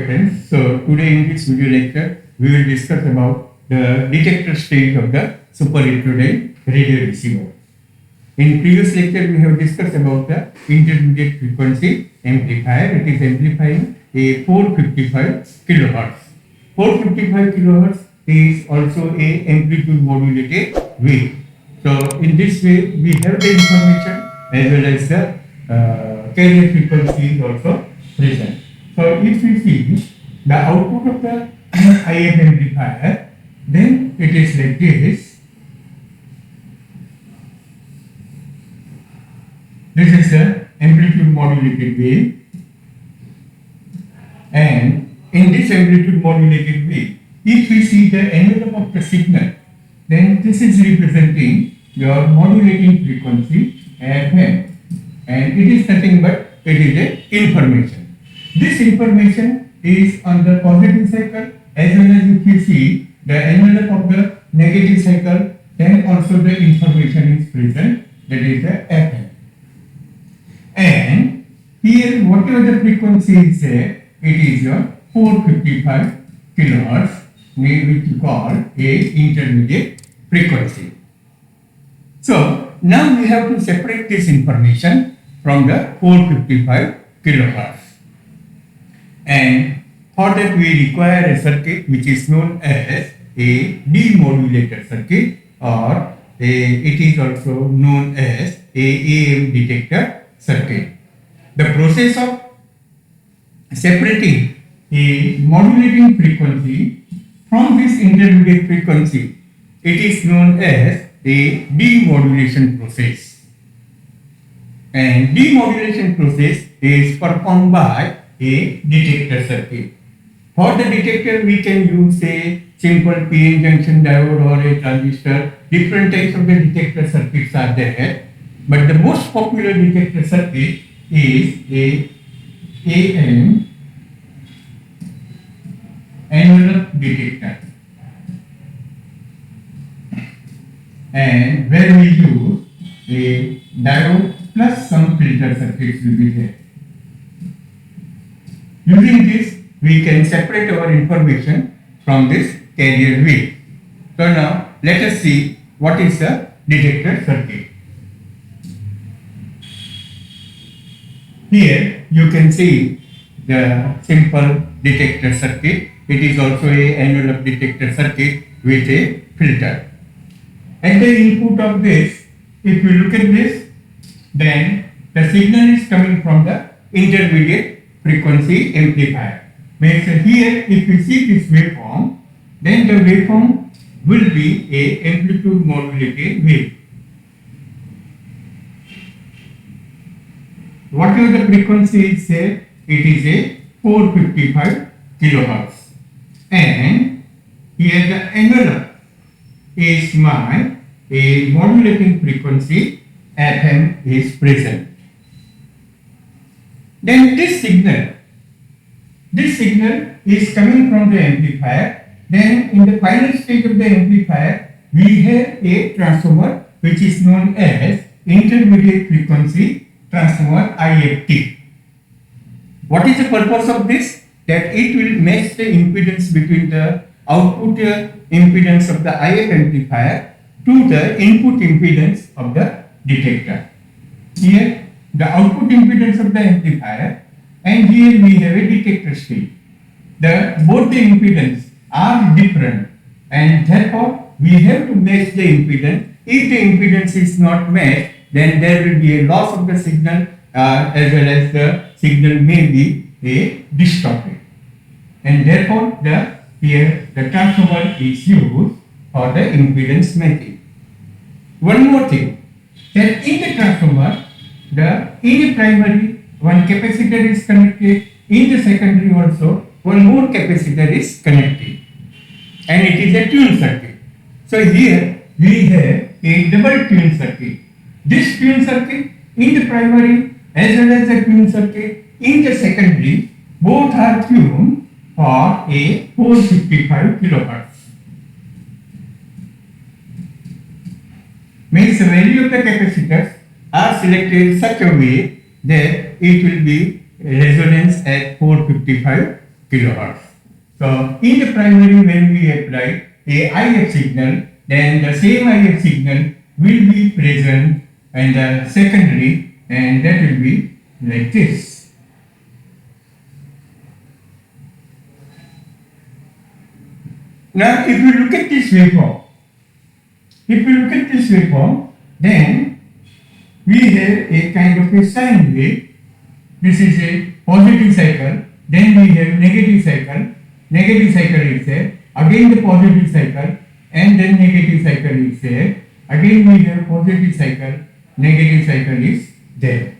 friends. So today in this video lecture, we will discuss about the detector stage of the super heterodyne radio receiver. In previous lecture, we have discussed about the intermediate frequency amplifier. It is amplifying a 455 kilohertz. 455 kilohertz is also a amplitude modulated wave. So in this way, we have the information as well as the carrier frequency is also present. So if we see the output of the IF amplifier, then it is like this. This is the amplitude modulated wave, and in this amplitude modulated wave, if we see the envelope of the signal, then this is representing your modulating frequency FM, and it is nothing but it is a information. This information is on the positive cycle, as well as if you see the envelope of the negative cycle, then also the information is present, that is the FM. And here whatever the frequency is there, it is your 455 kilohertz, which we call a intermediate frequency. So now we have to separate this information from the 455 kilohertz. And for that we require a circuit which is known as a demodulator circuit, or it is also known as a AM detector circuit. The process of separating a modulating frequency from this intermediate frequency, it is known as a demodulation process. And demodulation process is performed by a detector circuit. For the detector, we can use a simple PN junction diode or a transistor. Different types of the detector circuits are there, but the most popular detector circuit is a AM envelope detector, and where we use a diode plus some filter circuits will be there. Using this, we can separate our information from this carrier wave. So now let us see what is the detector circuit. Here you can see the simple detector circuit. It is also a envelope detector circuit with a filter. At the input of this, if you look at this, then the signal is coming from the intermediate frequency amplifier. Means here if you see this waveform, then the waveform will be a amplitude modulated wave. Whatever the frequency is there, it is a 455 kilohertz, and here the envelope is my a modulating frequency FM is present. Then this signal is coming from the amplifier. Then in the final stage of the amplifier, we have a transformer which is known as intermediate frequency transformer IFT. What is the purpose of this? That it will match the impedance between the output impedance of the IF amplifier to the input impedance of the detector. Here the output impedance of the amplifier, and here we have a detector stage. Both the impedance are different, and therefore we have to match the impedance. If the impedance is not matched, then there will be a loss of the signal, as well as the signal may be distorted, and therefore here the transformer is used for the impedance matching. One more thing, that in the transformer, in the primary one capacitor is connected, in the secondary also one more capacitor is connected, and it is a tune circuit. So here we have a double tune circuit. This tune circuit in the primary as well as the tune circuit in the secondary, both are tuned for a 455 kilohertz. Means the value of the capacitors are selected in such a way that it will be resonance at 455 kilohertz. So in the primary, when we apply a IF signal, then the same IF signal will be present in the secondary, and that will be like this. Now if you look at this waveform, then we have a kind of a sine wave. This is a positive cycle, then we have negative cycle is there, again the positive cycle, and then negative cycle is there, again we have positive cycle, negative cycle is there.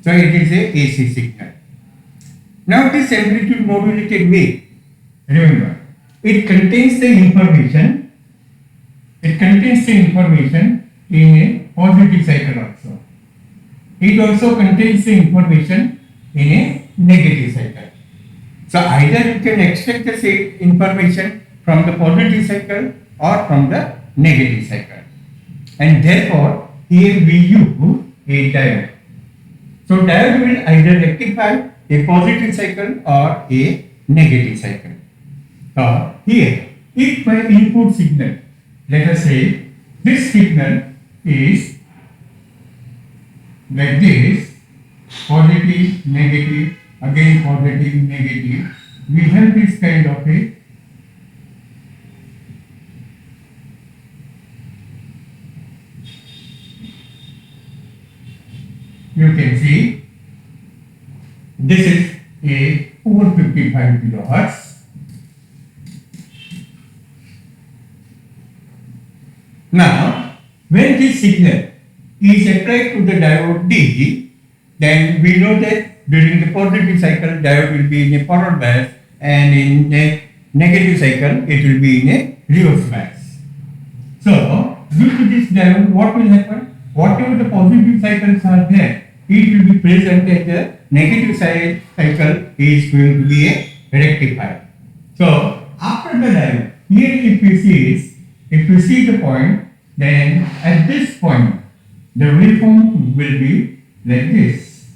So it is a AC signal. Now this amplitude modulated wave, remember, it contains the information in a positive cycle also. It also contains the information in a negative cycle. So either you can extract the same information from the positive cycle or from the negative cycle. And therefore, here we use a diode. So diode will either rectify a positive cycle or a negative cycle. Here, if my input signal, let us say this signal is like this, positive, negative, again positive, negative, we have this kind of a you can see this is a 455 kilohertz. Now, when this signal is applied to the diode D, then we know that during the positive cycle diode will be in a forward bias, and in the negative cycle it will be in a reverse bias. So, due to this diode, what will happen? Whatever the positive cycles are there, it will be present at the negative cycle is going to be a rectifier. So, after the diode, here if you see the point, then at this point the waveform will be like this.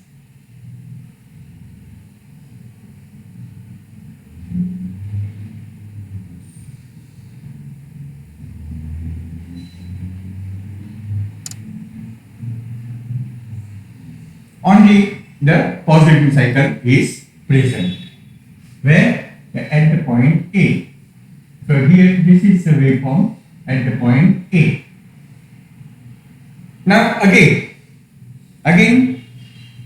Only the positive cycle is present, where at the point A. So here this is the waveform at the point A. Now again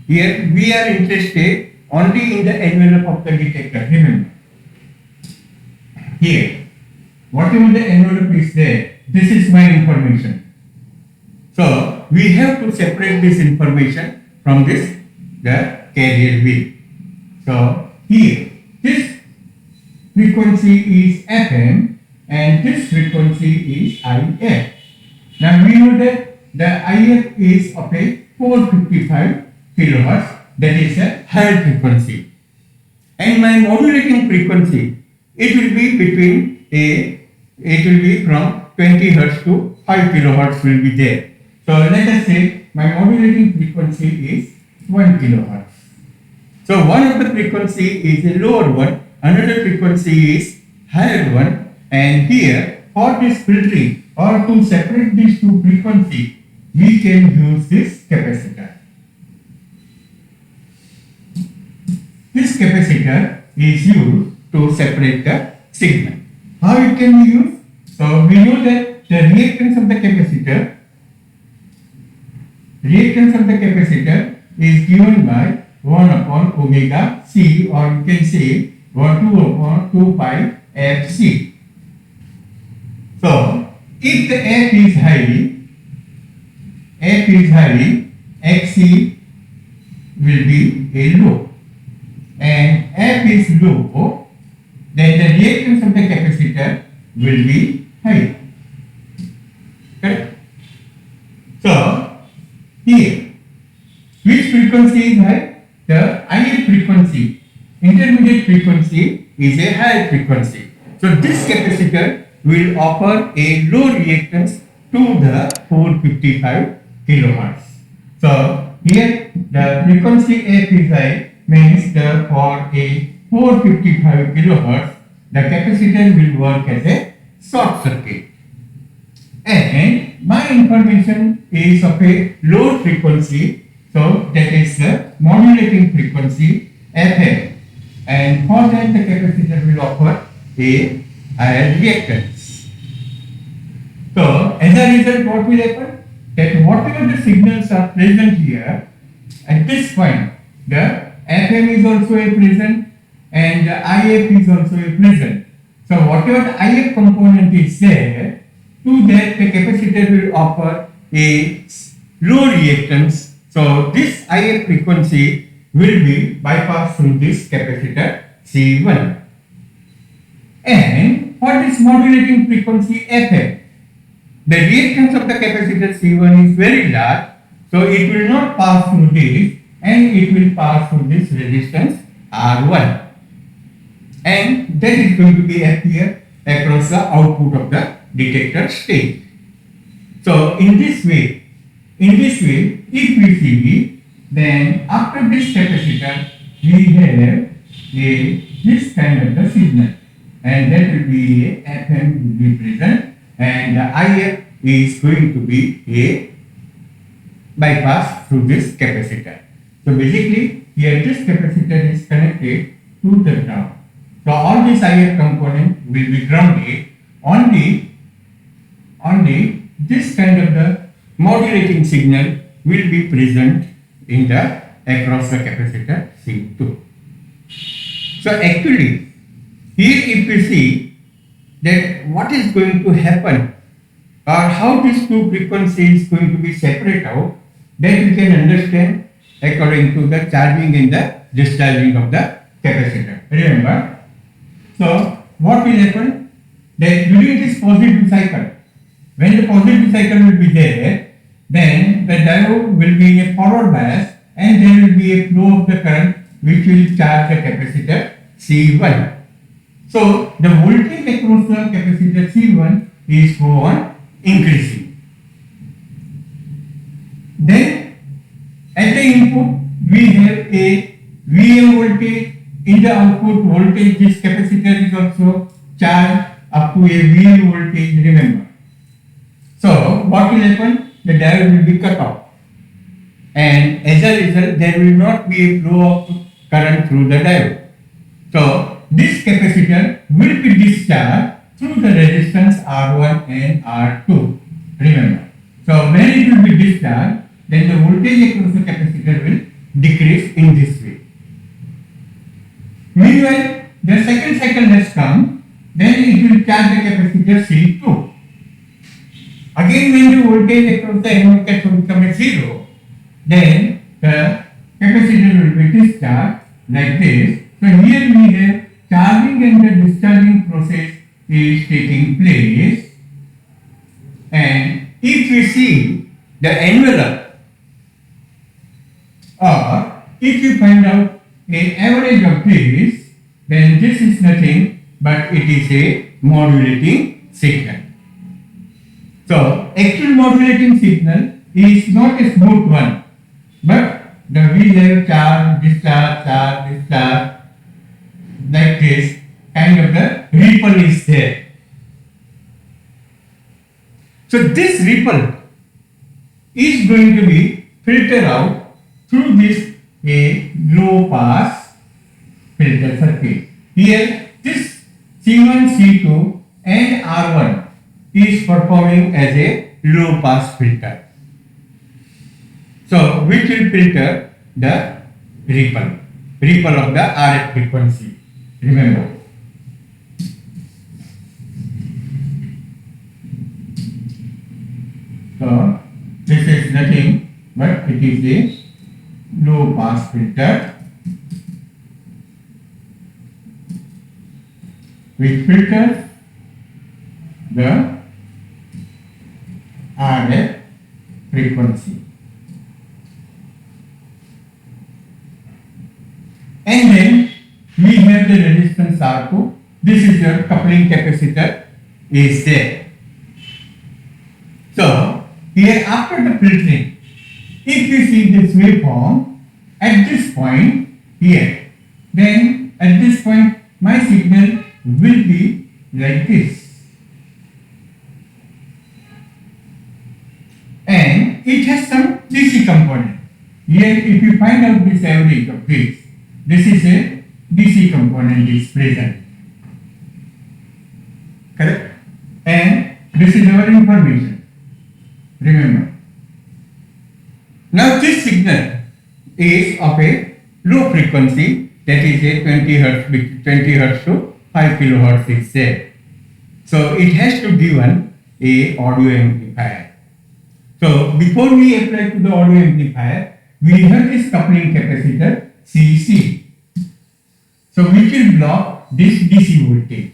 here we are interested only in the envelope of the detector. Remember, here whatever the envelope is there, this is my information. So we have to separate this information from the carrier wave. So here this frequency is FM and this frequency is IF. Now we know that the IF is of a 455 kilohertz, that is a higher frequency, and my modulating frequency it will be from 20 hertz to 5 kilohertz will be there. So let us say my modulating frequency is 1 kilohertz. So one of the frequency is a lower one, another frequency is higher one, and here for this filtering or to separate these two frequencies, we can use this capacitor. This capacitor is used to separate the signal. How it can be used? So we know that the reactance of the capacitor is given by 1 upon omega c, or you can say 2 upon 2 pi f c. So if the f is high, xc will be a low, and f is low, then the reactance of the capacitor will be high. Correct? So here, which frequency is high? The IF frequency, intermediate frequency, is a higher frequency. So this capacitor will offer a low reactance to the 455 kilohertz. So here the frequency F is high, means for a 455 kilohertz, the capacitor will work as a short circuit. And my information is of a low frequency, so that is the modulating frequency FM. And for that the capacitor will offer a higher reactance. So as a result, what will happen? That whatever the signals are present here, at this point, the FM is also a present and the IF is also a present. So whatever the IF component is there, to that the capacitor will offer a low reactance. So this IF frequency will be bypassed through this capacitor C1. And for this modulating frequency FM, the reactance of the capacitor C1 is very large, so it will not pass through this and it will pass through this resistance R1. And that is going to be appear across the output of the detector stage. So in this way, if we see, then after this capacitor we have this kind of the signal, and that will be a FM will be present, and the IF is going to be a bypass through this capacitor. So basically here this capacitor is connected to the ground. So all this IF component will be grounded. Only this kind of the modulating signal will be present in the across the capacitor C2. So actually here if we see that what is going to happen or how these two frequencies is going to be separate out, that we can understand according to the charging and the discharging of the capacitor. Remember, so what will happen? That during this positive cycle, when the positive cycle will be there, then the diode will be in a forward bias and there will be a flow of the current which will charge the capacitor C1. So the voltage across the capacitor C1 is go on increasing. Then at the input we have a VM voltage. In the output voltage, this capacitor is also charged up to a VM voltage, remember. So what will happen? The diode will be cut off, and as a result there will not be a flow of current through the diode. So this capacitor will be discharged through the resistance R1 and R2, remember. So when it will be discharged, then the voltage across the capacitor will decrease in this way. Meanwhile, the second cycle has come, then it will charge the capacitor C2. Again, when the voltage across the anode cathode becomes 0, then the capacitor will be discharged like this. So here we have charging and the discharging process is taking place. And if we see the envelope, or if you find out an average of this, then this is nothing but it is a modulating signal. So actual modulating signal is not a smooth one, but we have charge, discharge, like this kind of the ripple is there. So this ripple is going to be filtered out through this a low pass filter circuit. Here this C1, C2 and R1 is performing as a low pass filter. So which will filter the ripple of the RF frequency. Remember. So this is nothing but it is a low pass filter which filters the RF frequency. And then we have the resistance R2. This is your coupling capacitor is there. So here after the filtering, if you see this waveform at this point here, then at this point my signal will be like this. And it has some DC component. Here if you find out this average of this is a DC component is present. Correct? And this is our information. Remember. Now this signal is of a low frequency, that is a 20 hertz to 5 kilohertz is there. So it has to given a audio amplifier. So before we apply to the audio amplifier, we have this coupling capacitor CC. So which will block this DC voltage.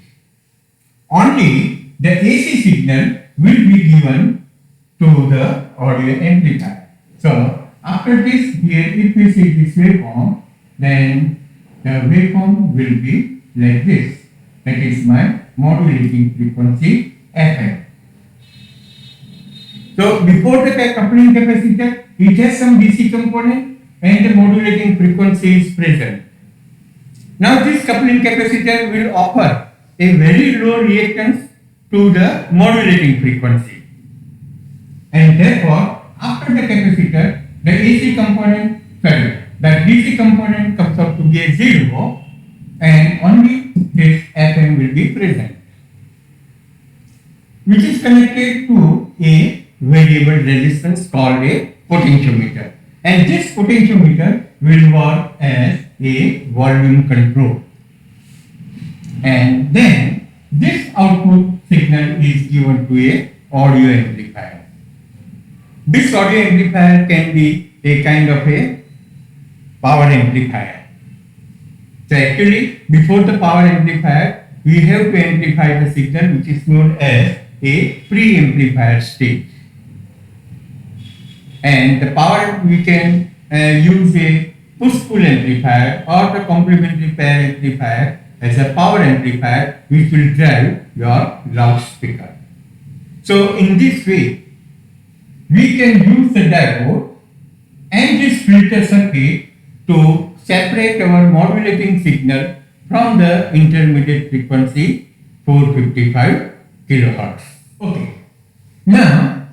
Only the AC signal will be given to the audio amplifier. So after this, here if we see this waveform, then the waveform will be like this. That is my modulating frequency FM. So before the coupling capacitor, it has some DC component and the modulating frequency is present. Now this coupling capacitor will offer a very low reactance to the modulating frequency. And therefore, after the capacitor, the AC component, the DC component comes out to be a 0 and only this FM will be present, which is connected to a variable resistance called a potentiometer. And this potentiometer will work as a volume control. And then this output signal is given to a audio amplifier. This audio amplifier can be a kind of a power amplifier. So actually, before the power amplifier, we have to amplify the signal which is known as a pre-amplifier stage. And the power we can use a push-pull amplifier or the complementary pair amplifier as a power amplifier which will drive your loudspeaker. So in this way, we can use the diode and this filter circuit to separate our modulating signal from the intermediate frequency 455 kilohertz. Okay. Now,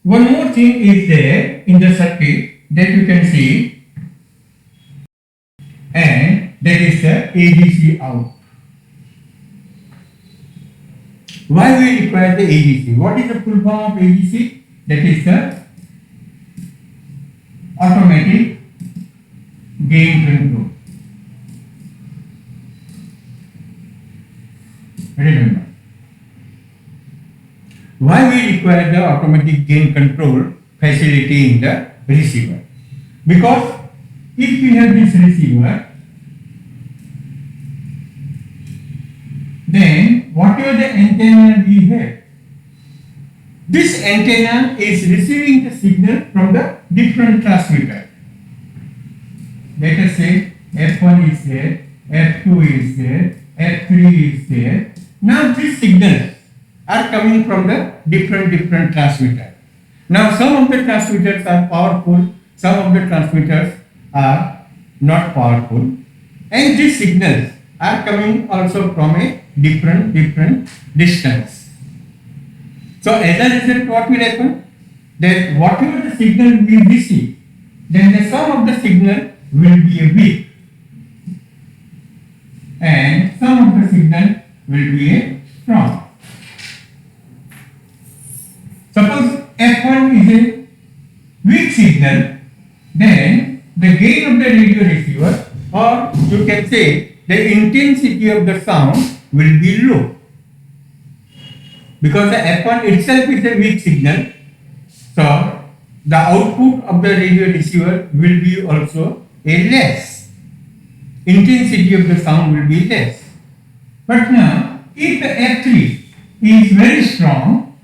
one more thing is there in the circuit that you can see, and that is the ADC out. Why we require the ADC? What is the full form of ADC? That is the automatic gain control. Remember. Why we require the automatic gain control facility in the receiver? Because if we have this receiver, then whatever the antenna we have, this antenna is receiving the signal from the different transmitter. Let us say F1 is there, F2 is there, F3 is there. Now these signals are coming from the different transmitters. Now some of the transmitters are powerful, some of the transmitters are not powerful, and these signals are coming also from a different distance. So as a result, what will happen? That whatever the signal we receive, then the sum of the signal will be a weak, and sum of the signal will be a strong. Suppose F1 is a weak signal, then the gain of the radio receiver, or you can say the intensity of the sound, will be low. Because the F1 itself is a weak signal, so the output of the radio receiver will be also a less. Intensity of the sound will be less. But now, if the F3 is very strong,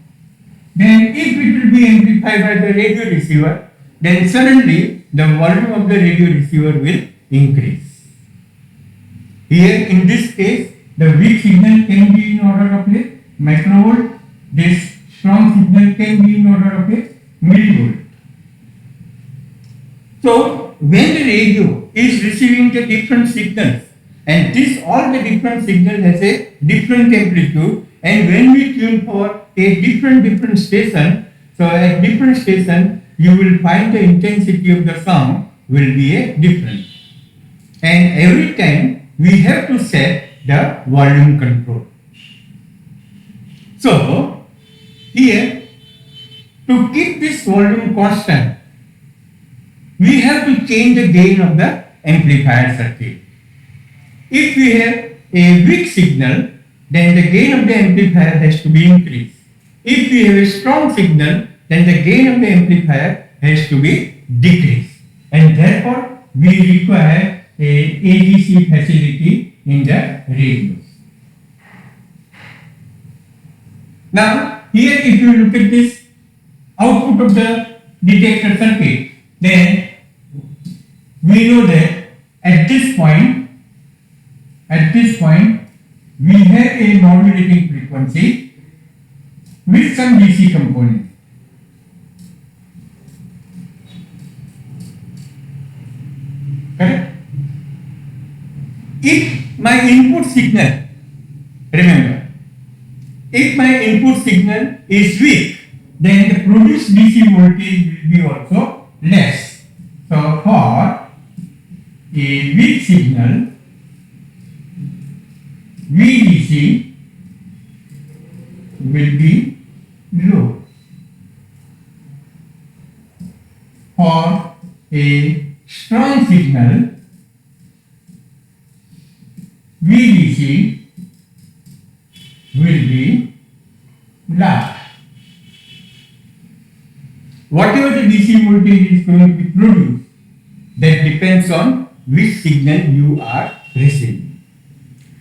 then if it will be amplified by the radio receiver, then suddenly the volume of the radio receiver will increase. Here in this case, the weak signal can be in order of a microvolt, this strong signal can be in order of a millivolt. So when the radio is receiving the different signals and this all the different signal has a different amplitude, and when we tune for a different station, so at different station you will find the intensity of the sound will be a different, and every time we have to set the volume control. So here, to keep this volume constant, we have to change the gain of the amplifier circuit. If we have a weak signal, then the gain of the amplifier has to be increased. If we have a strong signal, then the gain of the amplifier has to be decreased. And therefore, we require a ADC facility in the radios. Now, here if you look at this output of the detector circuit, then we know that at this point, we have a modulating frequency with some DC component. Correct? If my input signal, remember, if my input signal is weak, then the produced DC voltage will be also less. So for a weak signal, VDC will be low. For a strong signal, VDC will be large. Whatever the DC voltage is going to be produced, that depends on which signal you are receiving.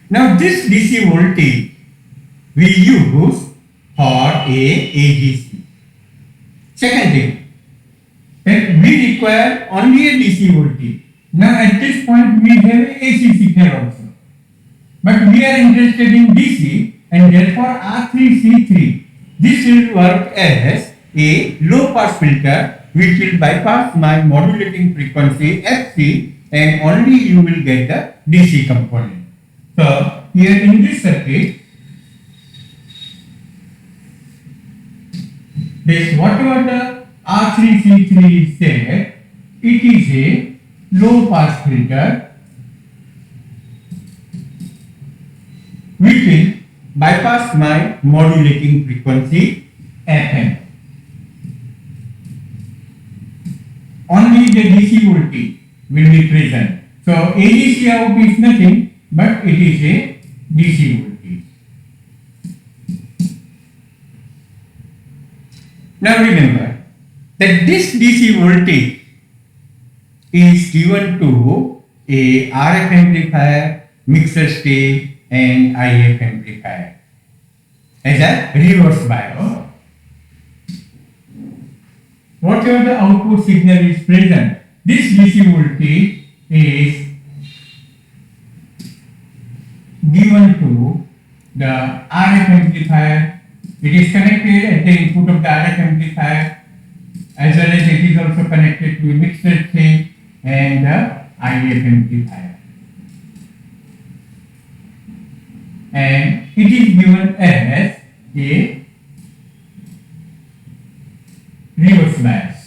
Now this DC voltage we use for a ADC. Second thing, that we require only a DC voltage. Now at this point we have a AC signal also, but we are interested in DC, and therefore R3C3, this will work as a low pass filter which will bypass my modulating frequency FC, and only you will get the DC component. So here in this circuit, this whatever the R3C3 is there, it is a low pass filter which will bypass my modulating frequency FM. Only the DC voltage will be present. So ADC out is nothing but it is a DC voltage. Now remember that this DC voltage is given to a RF amplifier, mixer stage and IF amplifier as a reverse bias. Whatever the output signal is present, this DC voltage is given to the RF amplifier. It is connected at the input of the RF amplifier, as well as it is also connected to a mixer stage and the IF amplifier. And it is given as a reverse bias.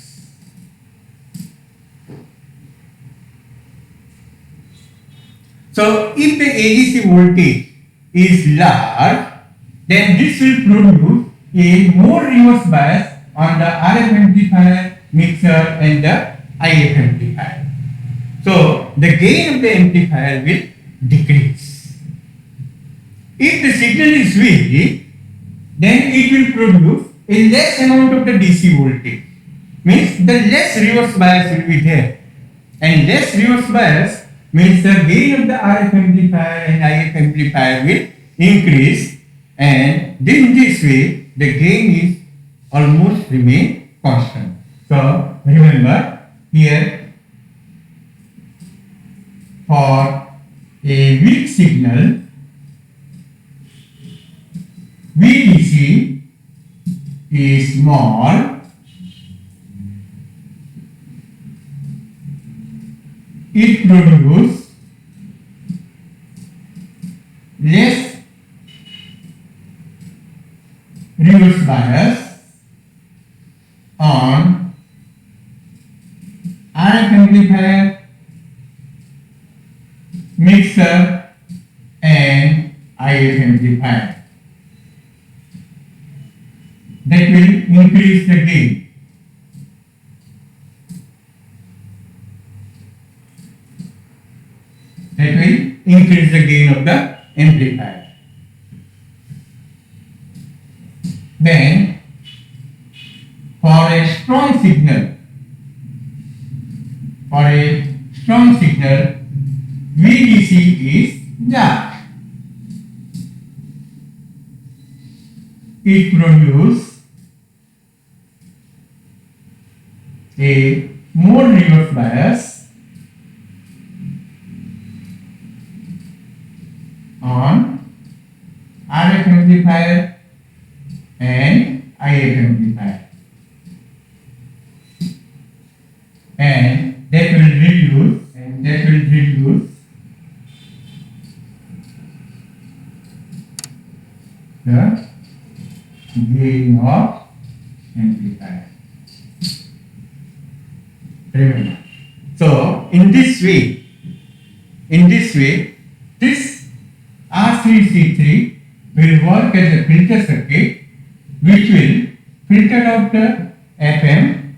So if the ADC voltage is large, then this will produce a more reverse bias on the RF amplifier, mixer and the IF amplifier. So the gain of the amplifier will decrease. If the signal is weak, then it will produce a less amount of the DC voltage. Means the less reverse bias will be there. And less reverse bias means the gain of the RF amplifier and IF amplifier will increase, and in this way the gain is almost remain constant. So remember here, for a weak signal, VDC is small, it produces less reverse bias on RF amplifier, mixer and IF amplifier. That will increase the gain. That will increase the gain of the amplifier. Then, for a strong signal, VDC is dark. It produces a more reverse bias on RF amplifier and IF amplifier, and that will reduce the gain of amplifier. Remember. So in this way, this R3C3 will work as a filter circuit which will filter out the FM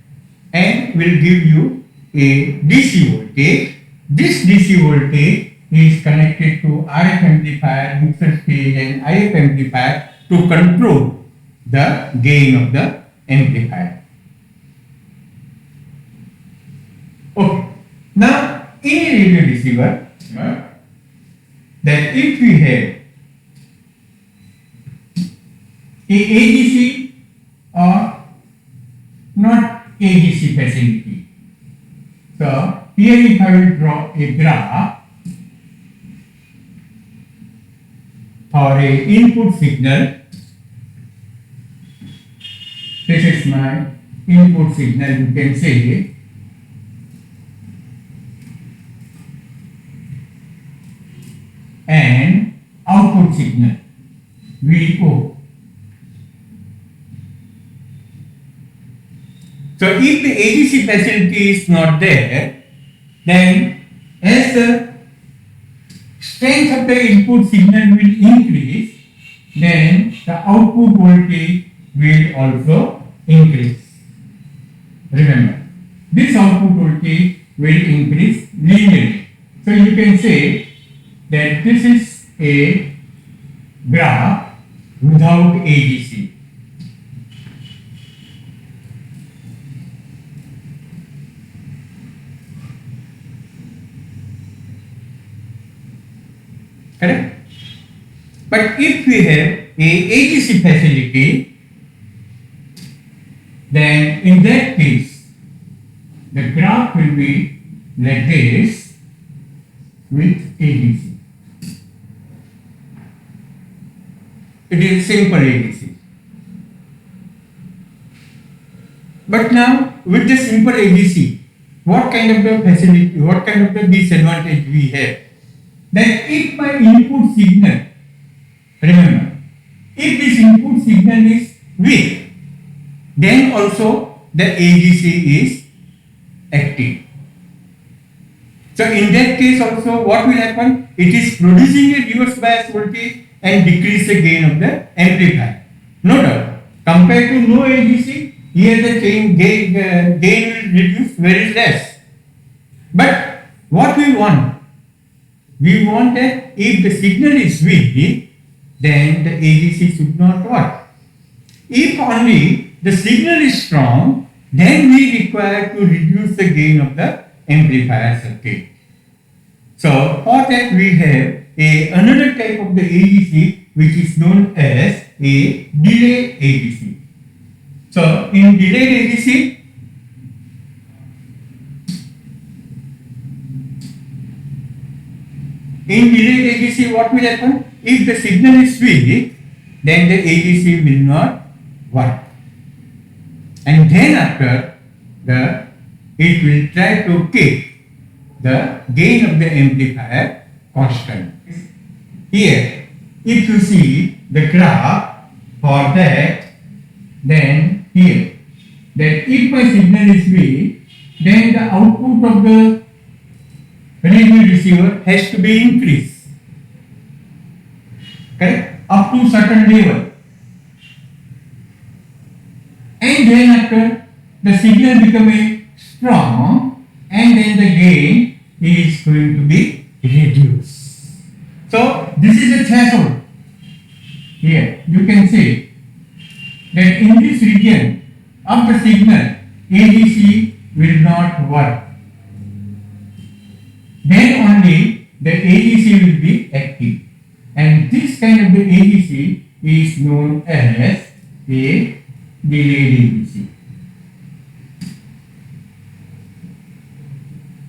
and will give you a DC voltage. This DC voltage is connected to RF amplifier, mixer stage and IF amplifier to control the gain of the amplifier. Okay. Now in a radio receiver, that if we have a AGC or not AGC facility. So here if I will draw a graph for a input signal, this is my input signal, you can say, and output signal VO. So if the AGC facility is not there, then as the strength of the input signal will increase, then the output voltage will also increase. Remember, this output voltage will increase linearly. So you can say that this is a graph without AGC. Correct? But if we have a AGC facility, then in that case, the graph will be like this with AGC. It is simple AGC. But now with the simple AGC, what kind of the facility, what kind of the disadvantage we have? Then if my input signal, remember, if this input signal is weak, then also the AGC is active. So in that case also what will happen? It is producing a reverse bias voltage and decrease the gain of the amplifier. No doubt. Compared to no AGC, here the gain will reduce very less. But what we want? We want that if the signal is weak, then the AGC should not work. If only the signal is strong, then we require to reduce the gain of the amplifier circuit. So for that we have another type of the AGC which is known as a delay AGC. So in delayed AGC, what will happen? If the signal is weak, then the AGC will not work. And then after it will try to keep the gain of the amplifier constant. Here if you see the graph for that, then here, that if my signal is weak, then the output of the radio receiver has to be increased, correct, up to certain level, and then after the signal become strong, and then the gain is going to be reduced. So this is a threshold. Here you can see that in this region of the signal, ADC will not work. Then only the ADC will be active, and this kind of the ADC is known as a delayed ADC.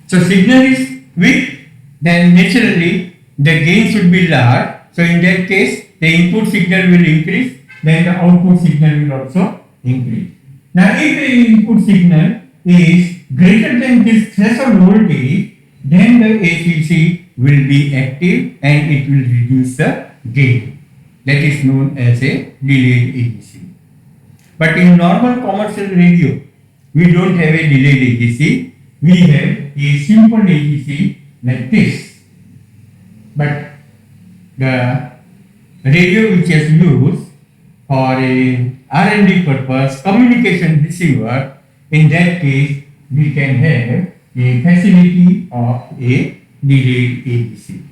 So signal is weak, then naturally the gain should be large. So in that case, the input signal will increase, then the output signal will also increase. Now if the input signal is greater than this threshold voltage, then the ADC will be active and it will reduce the gain. That is known as a delayed ADC. But in normal commercial radio, we don't have a delayed ADC. We have a simple ADC like this. But the radio which is used for a R&D purpose, communication receiver, in that case we can have a facility of a delayed ADC.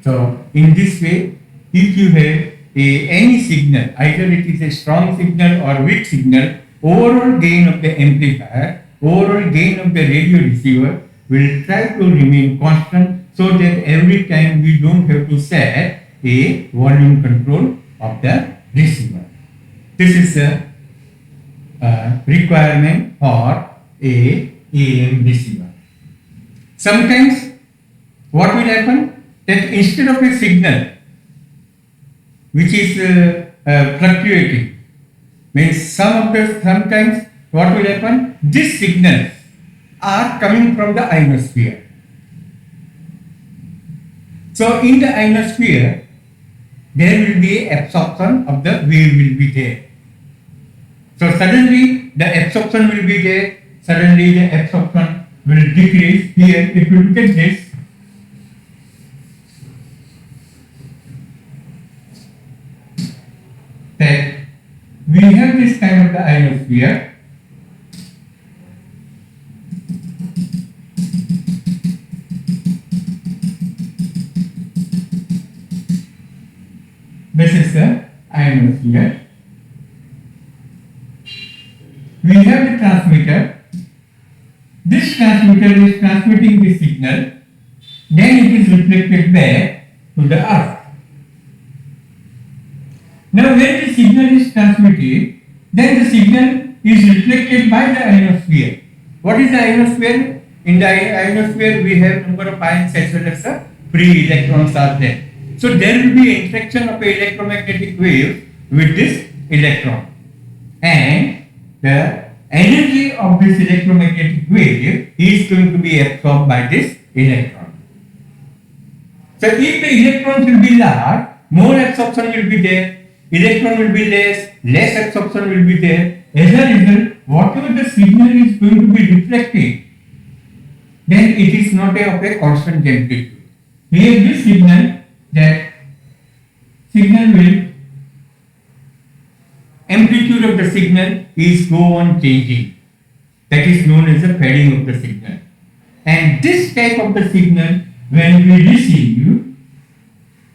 So in this way, if you have any signal, either it is a strong signal or weak signal, overall gain of the amplifier, overall gain of the radio receiver will try to remain constant, so that every time we don't have to set a volume control of the receiver. This is the requirement for a AM receiver. Sometimes what will happen, that instead of a signal which is fluctuating, means sometimes what will happen, these signals are coming from the ionosphere. So in the ionosphere, there will be absorption of the wave will be there. So suddenly the absorption will be there, suddenly the absorption will decrease. Here, if you look at this, that we have this kind of the ionosphere. This is the ionosphere. We have the transmitter. This transmitter is transmitting the signal, then it is reflected back to the earth. Now when the signal is transmitted, then the signal is reflected by the ionosphere. What is the ionosphere? In the ionosphere we have number of ions as well as the free electrons are there. So there will be interaction of a electromagnetic wave with this electron, and the energy of this electromagnetic wave is going to be absorbed by this electron. So if the electrons will be large, more absorption will be there. Electron will be less absorption will be there. As a result, whatever the signal is going to be reflected, then it is not of a constant amplitude. Here this signal, that signal will, amplitude of the signal is go on changing. That is known as the fading of the signal. And this type of the signal, when we receive,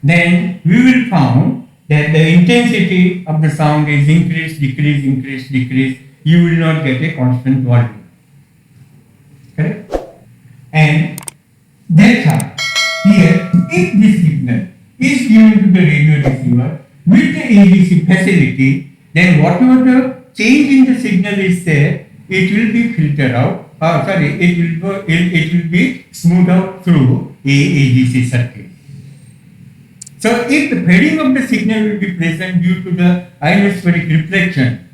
then we will find that the intensity of the sound is increase, decrease, increase, decrease. You will not get a constant volume. Correct? And that's how here, if this signal is given to the radio receiver with the ADC facility, then whatever the change in the signal is there, it will be filtered out. It will be smoothed out through a ADC circuit. So if the fading of the signal will be present due to the ionospheric reflection,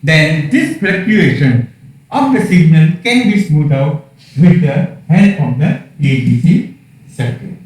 then this fluctuation of the signal can be smoothed out with the help of the ADC circuit.